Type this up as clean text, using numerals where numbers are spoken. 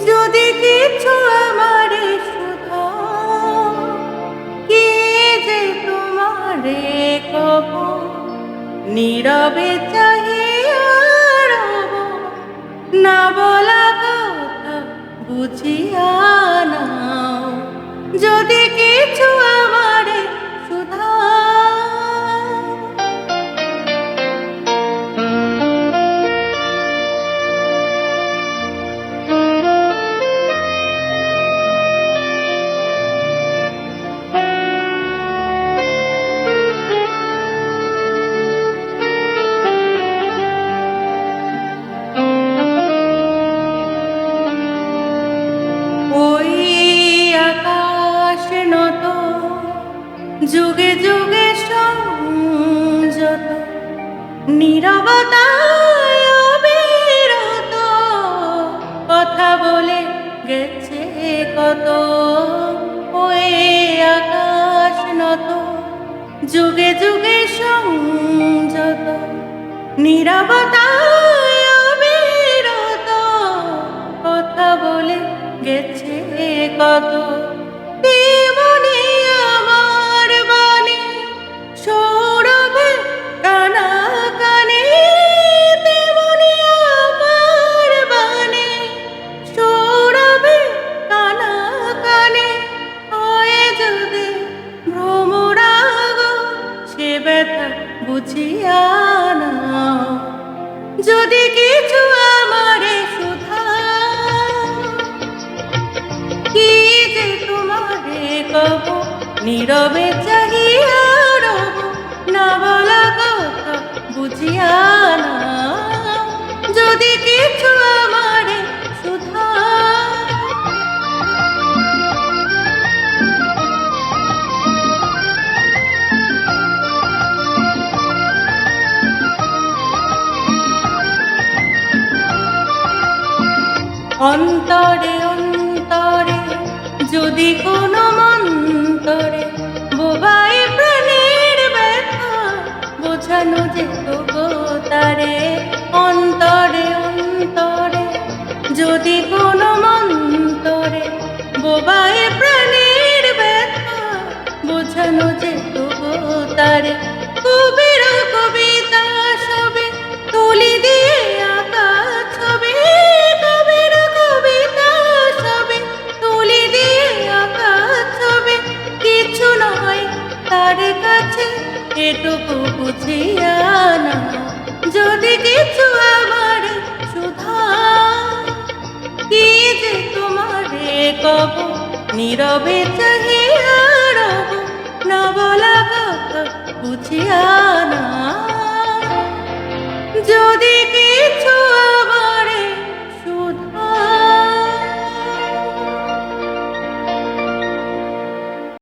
যদি কিছু আমারে শুধাও, কি যে তোমারে কব, নীরবে চাহিয়া রব, না বলা কথা বুঝিয়া নাও। যদি কিছু আমারে শুধাও, ওই আকাশ নত যুগে যুগে সংযত, নীরবতায় অবিরত কথা বলে গেছে কত। ওই আকাশ নত যুগে যুগে সংযত, নীরবতায় অবিরত কথা বলে গেছে কত। তেমনি আমার বাণী সৌরভে কানা কানে, তেমনি আমার বাণী সৌরভে কানা কানে। হয় যদি ভ্রমরাগ সে ব্যথা বুঝিয়া নাও। যদি কিছু আমারে শুধাও, কি যে তোমারে কব, নীরবে চাহিয়া রব, না বলা কথা বুঝিয়া নাও। যদি কিছু আমারে শুধাও, অন্তরে অন্তরে যদি কোনো মন্তরে বোবাই প্রাণের ব্যথা বোঝানো যেত গো তারে। অন্তরে অন্তরে যদি কোনো মন্তরে বোবাই প্রাণের ব্যথা বোঝানো যেত গো তারে। কবির কবিতা সবে তুলি দিয়ে আঁকা ছবি, কবির কবিতা সবে তুলি দিয়ে আঁকা ছবি। কিছু নয় তার কাছে এটুকু বুঝিয়া না। যদি কিছু আমার শুধাও, কি যে তোমারে কব, নীরবে চাহিয়া রব, না বলা কথা বুঝিয়া না। যদি